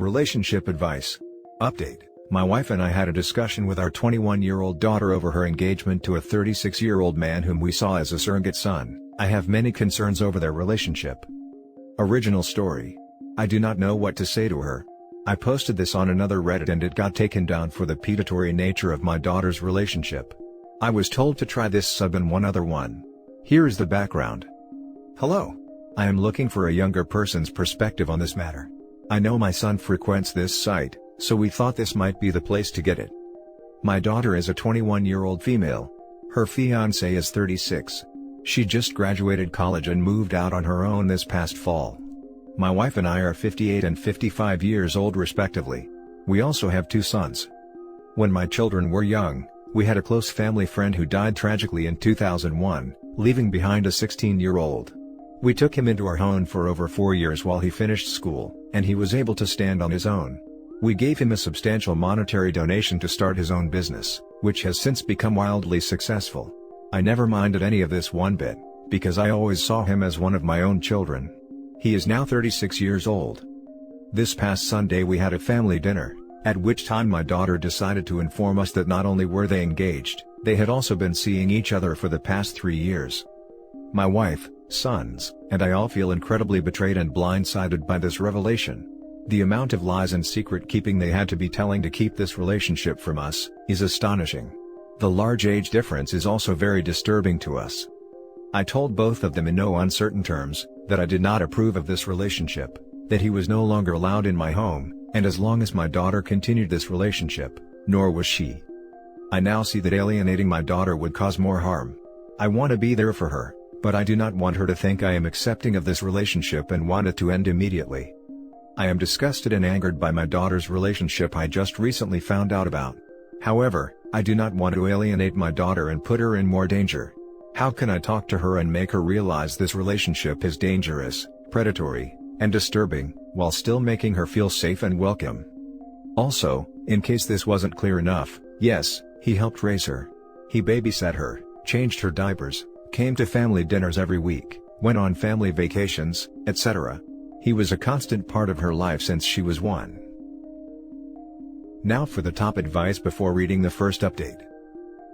Relationship advice. Update. My wife and I had a discussion with our 21-year-old daughter over her engagement to a 36-year-old man whom we saw as a surrogate son. I have many concerns over their relationship. Original story. I do not know what to say to her. I posted this on another Reddit and it got taken down for the predatory nature of my daughter's relationship. I was told to try this sub and one other one. Here is the background. Hello. I am looking for a younger person's perspective on this matter. I know my son frequents this site, so we thought this might be the place to get it. My daughter is a 21-year-old female. Her fiancé is 36. She just graduated college and moved out on her own this past fall. My wife and I are 58 and 55 years old respectively. We also have 2 sons. When my children were young, we had a close family friend who died tragically in 2001, leaving behind a 16-year-old. We took him into our home for over 4 years while he finished school, and he was able to stand on his own. We gave him a substantial monetary donation to start his own business, which has since become wildly successful. I never minded any of this one bit, because I always saw him as one of my own children. He is now 36 years old. This past Sunday we had a family dinner, at which time my daughter decided to inform us that not only were they engaged, they had also been seeing each other for the past 3 years. My wife, sons, and I all feel incredibly betrayed and blindsided by this revelation. The amount of lies and secret keeping they had to be telling to keep this relationship from us is astonishing. The large age difference is also very disturbing to us. I told both of them in no uncertain terms that I did not approve of this relationship, that he was no longer allowed in my home, and as long as my daughter continued this relationship, nor was she. I now see that alienating my daughter would cause more harm. I want to be there for her, but I do not want her to think I am accepting of this relationship and want it to end immediately. I am disgusted and angered by my daughter's relationship I just recently found out about. However, I do not want to alienate my daughter and put her in more danger. How can I talk to her and make her realize this relationship is dangerous, predatory, and disturbing, while still making her feel safe and welcome? Also, in case this wasn't clear enough, yes, he helped raise her. He babysat her, changed her diapers, came to family dinners every week, went on family vacations, etc. He was a constant part of her life since she was 1. Now for the top advice before reading the first update.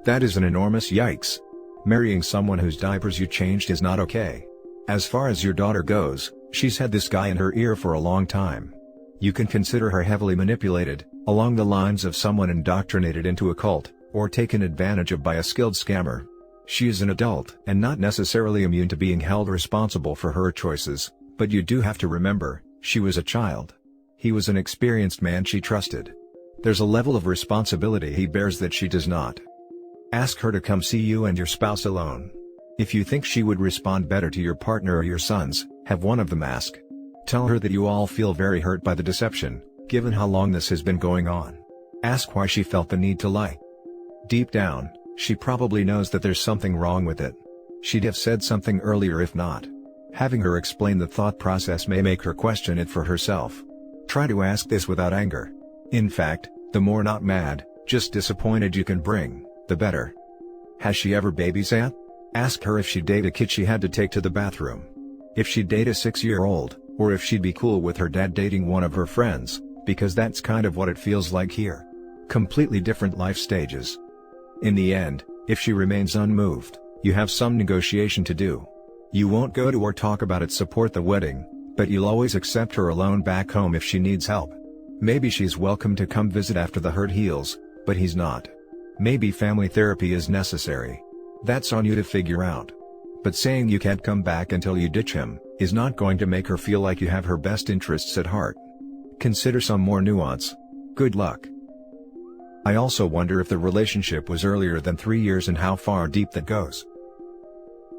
That is an enormous yikes. Marrying someone whose diapers you changed is not okay. As far as your daughter goes, she's had this guy in her ear for a long time. You can consider her heavily manipulated, along the lines of someone indoctrinated into a cult, or taken advantage of by a skilled scammer. She is an adult and not necessarily immune to being held responsible for her choices, but you do have to remember, she was a child. He was an experienced man she trusted. There's a level of responsibility he bears that she does not. Ask her to come see you and your spouse alone. If you think she would respond better to your partner or your sons, have one of them ask. Tell her that you all feel very hurt by the deception, given how long this has been going on. Ask why she felt the need to lie. Deep down, she probably knows that there's something wrong with it. She'd have said something earlier if not. Having her explain the thought process may make her question it for herself. Try to ask this without anger. In fact, the more not mad, just disappointed you can bring, the better. Has she ever babysat? Ask her if she'd date a kid she had to take to the bathroom. If she'd date a 6-year-old, or if she'd be cool with her dad dating one of her friends, because that's kind of what it feels like here. Completely different life stages. In the end, if she remains unmoved, you have some negotiation to do. You won't go to or talk about it support the wedding, but you'll always accept her alone back home if she needs help. Maybe she's welcome to come visit after the hurt heals, but he's not. Maybe family therapy is necessary. That's on you to figure out. But saying you can't come back until you ditch him, is not going to make her feel like you have her best interests at heart. Consider some more nuance. Good luck. I also wonder if the relationship was earlier than 3 years and how far deep that goes.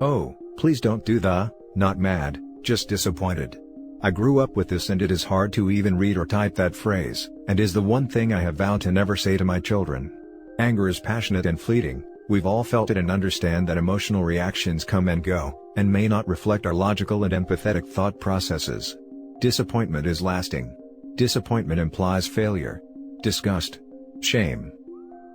Oh, please don't do the, not mad, just disappointed. I grew up with this and it is hard to even read or type that phrase, and is the one thing I have vowed to never say to my children. Anger is passionate and fleeting, we've all felt it and understand that emotional reactions come and go, and may not reflect our logical and empathetic thought processes. Disappointment is lasting. Disappointment implies failure, disgust, shame.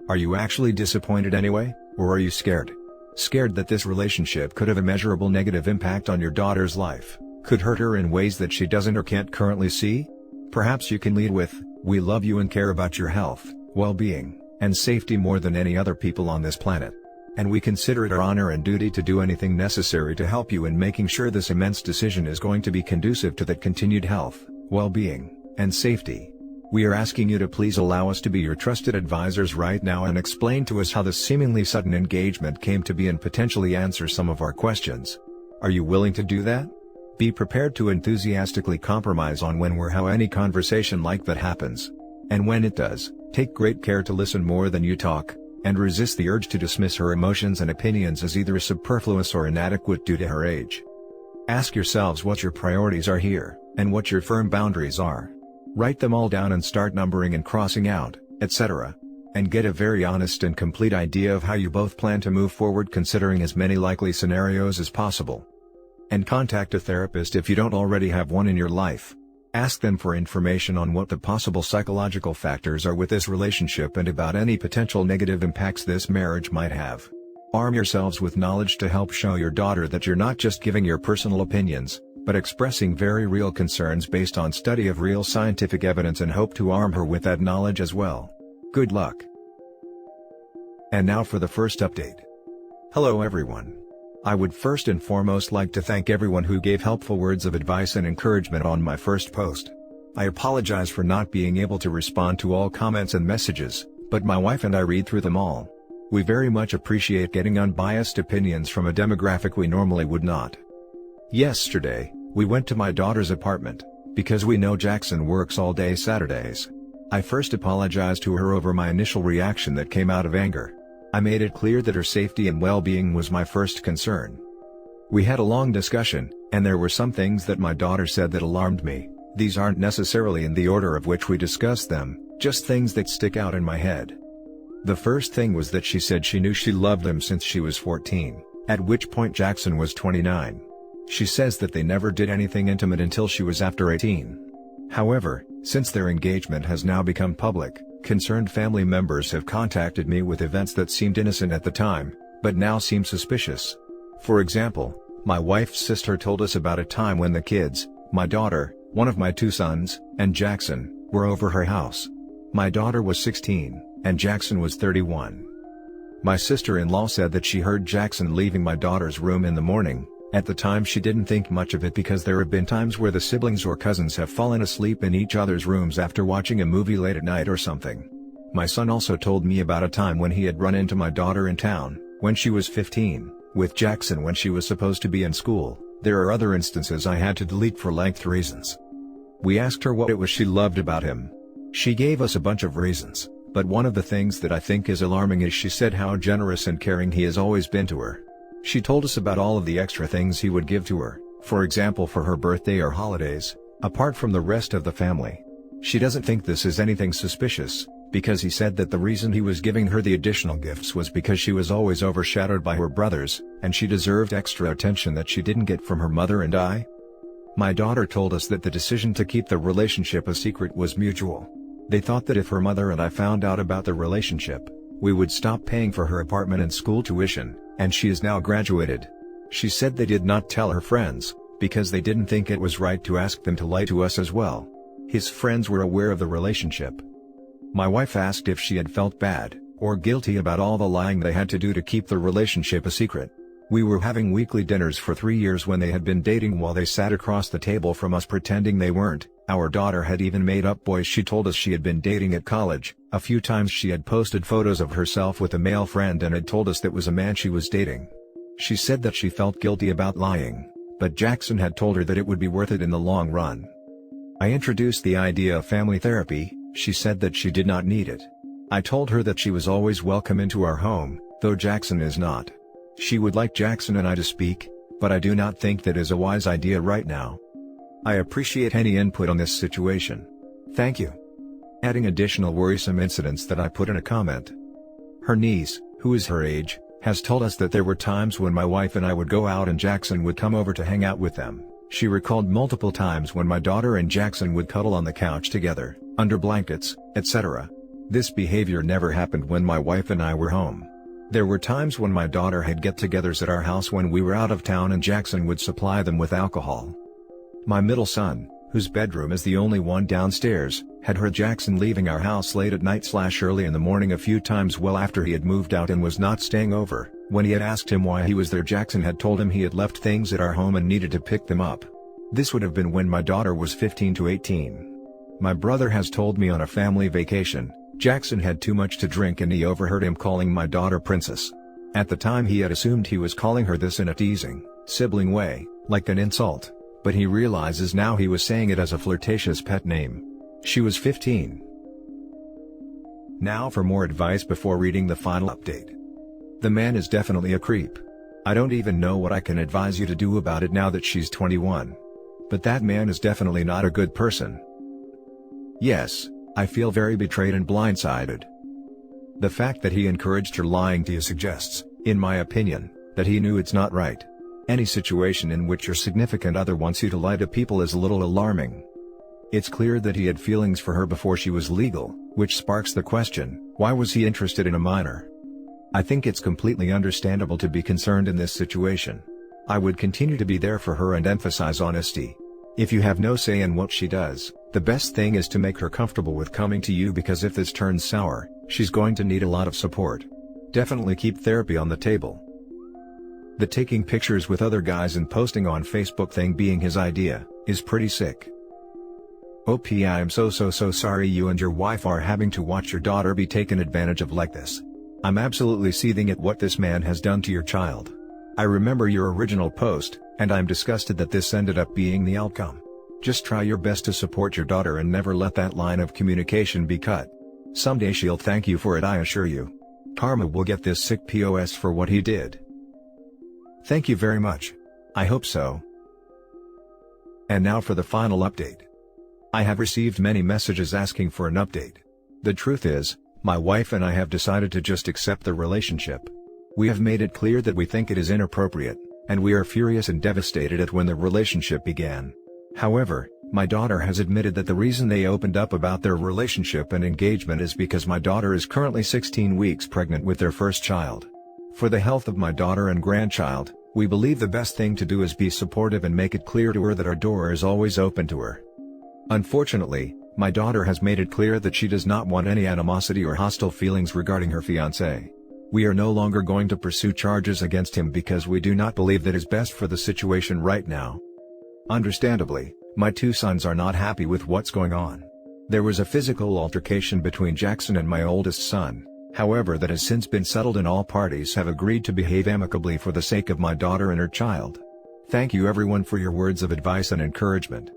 Are you actually disappointed anyway, or are you scared? Scared that this relationship could have a measurable negative impact on your daughter's life, could hurt her in ways that she doesn't or can't currently see? Perhaps you can lead with, "We love you and care about your health, well-being, and safety more than any other people on this planet. And we consider it our honor and duty to do anything necessary to help you in making sure this immense decision is going to be conducive to that continued health, well-being, and safety. We are asking you to please allow us to be your trusted advisors right now and explain to us how this seemingly sudden engagement came to be and potentially answer some of our questions. Are you willing to do that? Be prepared to enthusiastically compromise on when or how any conversation like that happens. And when it does, take great care to listen more than you talk, and resist the urge to dismiss her emotions and opinions as either superfluous or inadequate due to her age. Ask yourselves what your priorities are here, and what your firm boundaries are. Write them all down and start numbering and crossing out, etc. And get a very honest and complete idea of how you both plan to move forward considering as many likely scenarios as possible. And contact a therapist if you don't already have one in your life. Ask them for information on what the possible psychological factors are with this relationship and about any potential negative impacts this marriage might have. Arm yourselves with knowledge to help show your daughter that you're not just giving your personal opinions, but expressing very real concerns based on study of real scientific evidence, and hope to arm her with that knowledge as well. Good luck. And now for the first update. Hello everyone. I would first and foremost like to thank everyone who gave helpful words of advice and encouragement on my first post. I apologize for not being able to respond to all comments and messages, but my wife and I read through them all. We very much appreciate getting unbiased opinions from a demographic we normally would not. Yesterday, we went to my daughter's apartment, because we know Jackson works all day Saturdays. I first apologized to her over my initial reaction that came out of anger. I made it clear that her safety and well-being was my first concern. We had a long discussion, and there were some things that my daughter said that alarmed me. These aren't necessarily in the order of which we discussed them, just things that stick out in my head. The first thing was that she said she knew she loved him since she was 14, at which point Jackson was 29. She says that they never did anything intimate until she was after 18. However, since their engagement has now become public, concerned family members have contacted me with events that seemed innocent at the time, but now seem suspicious. For example, my wife's sister told us about a time when the kids, my daughter, one of my two sons, and Jackson, were over her house. My daughter was 16, and Jackson was 31. My sister-in-law said that she heard Jackson leaving my daughter's room in the morning. At the time she didn't think much of it because there have been times where the siblings or cousins have fallen asleep in each other's rooms after watching a movie late at night or something. My son also told me about a time when he had run into my daughter in town, when she was 15, with Jackson when she was supposed to be in school. There are other instances I had to delete for length reasons. We asked her what it was she loved about him. She gave us a bunch of reasons, but one of the things that I think is alarming is she said how generous and caring he has always been to her. She told us about all of the extra things he would give to her, for example for her birthday or holidays, apart from the rest of the family. She doesn't think this is anything suspicious, because he said that the reason he was giving her the additional gifts was because she was always overshadowed by her brothers, and she deserved extra attention that she didn't get from her mother and I. My daughter told us that the decision to keep the relationship a secret was mutual. They thought that if her mother and I found out about the relationship, we would stop paying for her apartment and school tuition, and she is now graduated. She said they did not tell her friends, because they didn't think it was right to ask them to lie to us as well. His friends were aware of the relationship. My wife asked if she had felt bad, or guilty about all the lying they had to do to keep the relationship a secret. We were having weekly dinners for 3 years when they had been dating while they sat across the table from us pretending they weren't. Our daughter had even made up boys she told us she had been dating at college. A few times she had posted photos of herself with a male friend and had told us that was a man she was dating. She said that she felt guilty about lying, but Jackson had told her that it would be worth it in the long run. I introduced the idea of family therapy. She said that she did not need it. I told her that she was always welcome into our home, though Jackson is not. She would like Jackson and I to speak, but I do not think that is a wise idea right now. I appreciate any input on this situation. Thank you. Adding additional worrisome incidents that I put in a comment. Her niece, who is her age, has told us that there were times when my wife and I would go out and Jackson would come over to hang out with them. She recalled multiple times when my daughter and Jackson would cuddle on the couch together, under blankets, etc. This behavior never happened when my wife and I were home. There were times when my daughter had get-togethers at our house when we were out of town and Jackson would supply them with alcohol. My middle son, whose bedroom is the only one downstairs, had heard Jackson leaving our house late at night/early in the morning a few times well after he had moved out and was not staying over. When he had asked him why he was there, Jackson had told him he had left things at our home and needed to pick them up. This would have been when my daughter was 15 to 18. My brother has told me on a family vacation, Jackson had too much to drink and he overheard him calling my daughter Princess. At the time he had assumed he was calling her this in a teasing, sibling way, like an insult, but he realizes now he was saying it as a flirtatious pet name. She was 15. Now for more advice before reading the final update. The man is definitely a creep. I don't even know what I can advise you to do about it now that she's 21. But that man is definitely not a good person. Yes, I feel very betrayed and blindsided. The fact that he encouraged her lying to you suggests, in my opinion, that he knew it's not right. Any situation in which your significant other wants you to lie to people is a little alarming. It's clear that he had feelings for her before she was legal, which sparks the question, why was he interested in a minor? I think it's completely understandable to be concerned in this situation. I would continue to be there for her and emphasize honesty. If you have no say in what she does, the best thing is to make her comfortable with coming to you, because if this turns sour, she's going to need a lot of support. Definitely keep therapy on the table. The taking pictures with other guys and posting on Facebook thing being his idea, is pretty sick. OP, I am so sorry you and your wife are having to watch your daughter be taken advantage of like this. I'm absolutely seething at what this man has done to your child. I remember your original post, and I'm disgusted that this ended up being the outcome. Just try your best to support your daughter and never let that line of communication be cut. Someday she'll thank you for it, I assure you. Karma will get this sick POS for what he did. Thank you very much. I hope so. And now for the final update. I have received many messages asking for an update. The truth is, my wife and I have decided to just accept the relationship. We have made it clear that we think it is inappropriate, and we are furious and devastated at when the relationship began. However, my daughter has admitted that the reason they opened up about their relationship and engagement is because my daughter is currently 16 weeks pregnant with their first child. For the health of my daughter and grandchild, we believe the best thing to do is be supportive and make it clear to her that our door is always open to her. Unfortunately, my daughter has made it clear that she does not want any animosity or hostile feelings regarding her fiancé. We are no longer going to pursue charges against him because we do not believe that is best for the situation right now. Understandably, my two sons are not happy with what's going on. There was a physical altercation between Jackson and my oldest son, however that has since been settled and all parties have agreed to behave amicably for the sake of my daughter and her child. Thank you everyone for your words of advice and encouragement.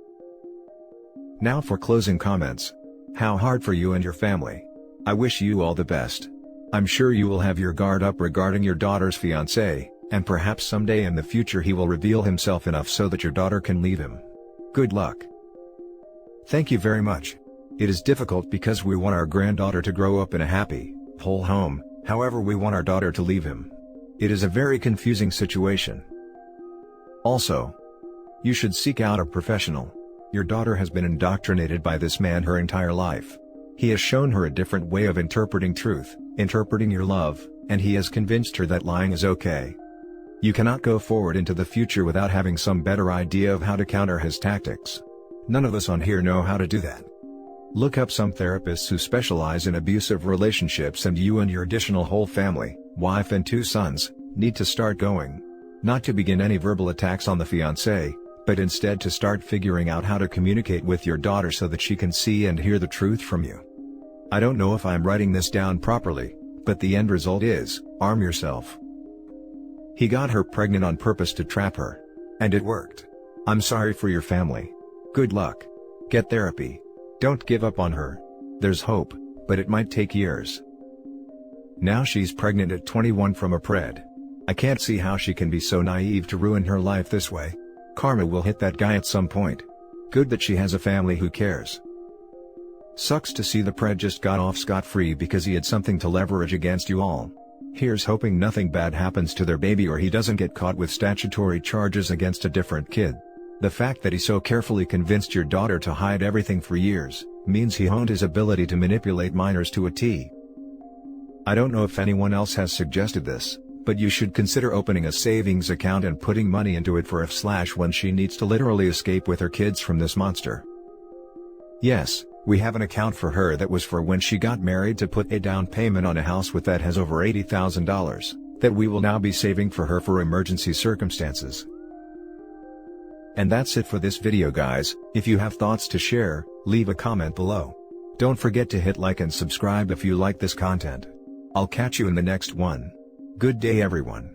Now for closing comments. How hard for you and your family. I wish you all the best. I'm sure you will have your guard up regarding your daughter's fiancé, and perhaps someday in the future he will reveal himself enough so that your daughter can leave him. Good luck. Thank you very much. It is difficult because we want our granddaughter to grow up in a happy, whole home, however we want our daughter to leave him. It is a very confusing situation. Also, you should seek out a professional. Your daughter has been indoctrinated by this man her entire life. He has shown her a different way of interpreting truth, interpreting your love, and he has convinced her that lying is okay. You cannot go forward into the future without having some better idea of how to counter his tactics. None of us on here know how to do that. Look up some therapists who specialize in abusive relationships, and you and your additional whole family, wife and two sons, need to start going. Not to begin any verbal attacks on the fiancé, but instead to start figuring out how to communicate with your daughter so that she can see and hear the truth from you. I don't know if I'm writing this down properly, but the end result is, arm yourself. He got her pregnant on purpose to trap her. And it worked. I'm sorry for your family. Good luck. Get therapy. Don't give up on her. There's hope, but it might take years. Now she's pregnant at 21 from a pred. I can't see how she can be so naive to ruin her life this way. Karma will hit that guy at some point. Good that she has a family who cares. Sucks to see the pred just got off scot-free because he had something to leverage against you all. Here's hoping nothing bad happens to their baby or he doesn't get caught with statutory charges against a different kid. The fact that he so carefully convinced your daughter to hide everything for years, means he honed his ability to manipulate minors to a T. I don't know if anyone else has suggested this, but you should consider opening a savings account and putting money into it for if/when she needs to literally escape with her kids from this monster. Yes, we have an account for her that was for when she got married to put a down payment on a house with that has over $80,000, that we will now be saving for her for emergency circumstances. And that's it for this video guys. If you have thoughts to share, leave a comment below. Don't forget to hit like and subscribe if you like this content. I'll catch you in the next one. Good day everyone.